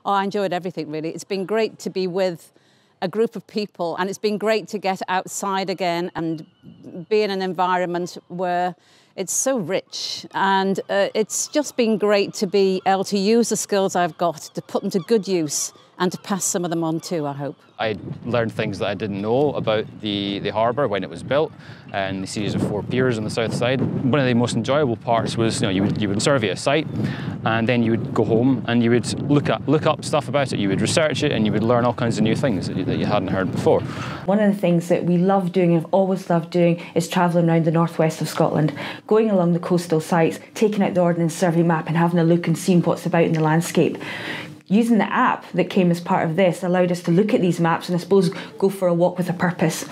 Oh, I enjoyed everything, really. It's been great to be with a group of people, and it's been great to get outside again and be in an environment where it's so rich, and it's just been great to be able to use the skills I've got to put them to good use and to pass some of them on too, I hope. I learned things that I didn't know about the harbour when it was built, and the series of 4 piers on the south side. One of the most enjoyable parts was, you would survey a site, and then you would go home and you would look up stuff about it. You would research it, and you would learn all kinds of new things that you hadn't heard before. One of the things that we love doing and have always loved doing is travelling around the northwest of Scotland, going along the coastal sites, taking out the Ordnance Survey map and having a look and seeing what's about in the landscape. Using the app that came as part of this allowed us to look at these maps and I suppose go for a walk with a purpose.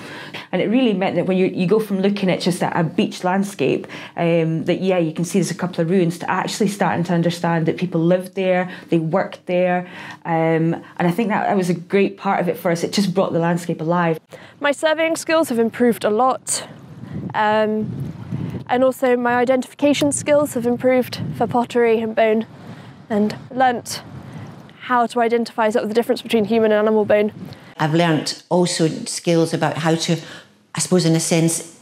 And it really meant that when you go from looking at just a beach landscape, that you can see there's a couple of ruins, to actually starting to understand that people lived there, they worked there. And I think that was a great part of it for us. It just brought the landscape alive. My surveying skills have improved a lot. And also my identification skills have improved for pottery and bone, and learnt how to identify sort of the difference between human and animal bone. I've learnt also skills about how to, I suppose in a sense,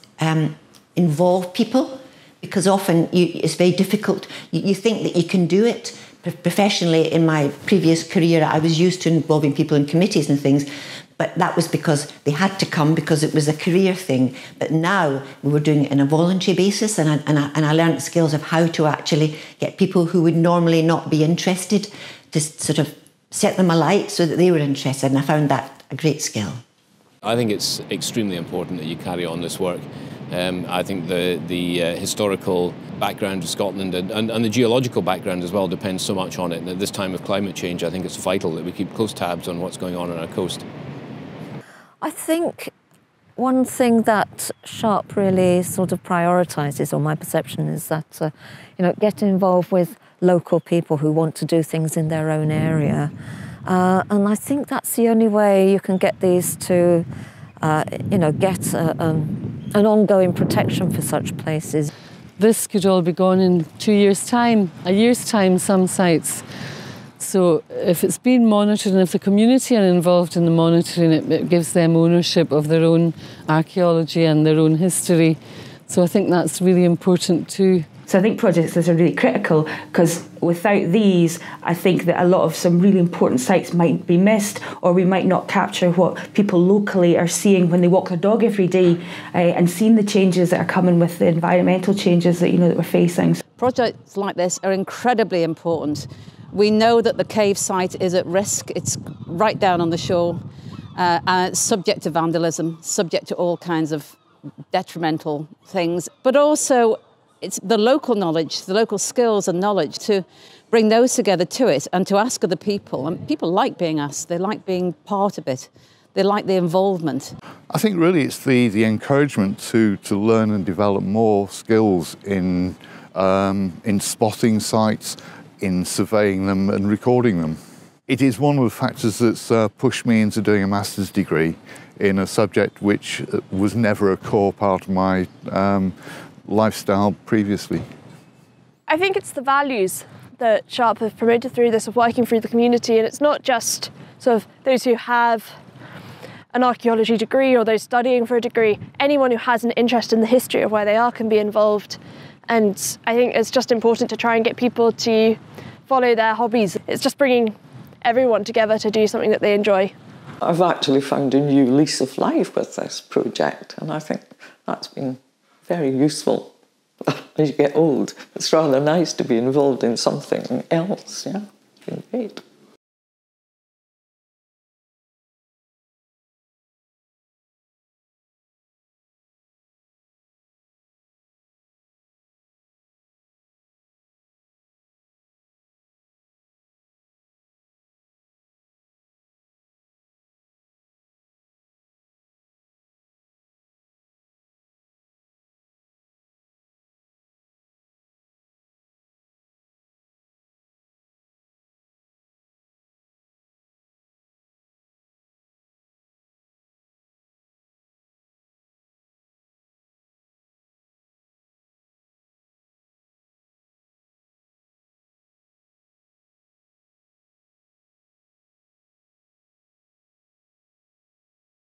involve people, because often it's very difficult. You think that you can do it. Professionally, in my previous career, I was used to involving people in committees and things, but that was because they had to come because it was a career thing. But now we were doing it on a voluntary basis, and I learnt skills of how to actually get people who would normally not be interested to sort of set them alight so that they were interested, and I found that a great skill. I think it's extremely important that you carry on this work. I think the historical background of Scotland and the geological background as well depends so much on it. And at this time of climate change, I think it's vital that we keep close tabs on what's going on our coast. I think one thing that SHARP really sort of prioritises, or my perception is that, getting involved with local people who want to do things in their own area. And I think that's the only way you can get these to, get an ongoing protection for such places. This could all be gone in 2 years' time, a year's time, some sites. So if it's been monitored and if the community are involved in the monitoring, it gives them ownership of their own archaeology and their own history. So I think that's really important too. So I think projects are really critical, because without these, I think that a lot of some really important sites might be missed, or we might not capture what people locally are seeing when they walk their dog every day, and seeing the changes that are coming with the environmental changes that that we're facing. Projects like this are incredibly important. We know that the cave site is at risk. It's right down on the shore, and it's subject to vandalism, subject to all kinds of detrimental things, but also it's the local knowledge, the local skills and knowledge, to bring those together to it and to ask other people. And people like being asked, they like being part of it, they like the involvement. I think really it's the encouragement to learn and develop more skills in spotting sites, in surveying them and recording them. It is one of the factors that's pushed me into doing a master's degree in a subject which was never a core part of my lifestyle previously. I think it's the values that SHARP have promoted through this, of working through the community, and it's not just sort of those who have an archaeology degree or those studying for a degree. Anyone who has an interest in the history of where they are can be involved, and I think it's just important to try and get people to follow their hobbies. It's just bringing everyone together to do something that they enjoy. I've actually found a new lease of life with this project, and I think that's been very useful. As you get old, it's rather nice to be involved in something else. Yeah, it's been great.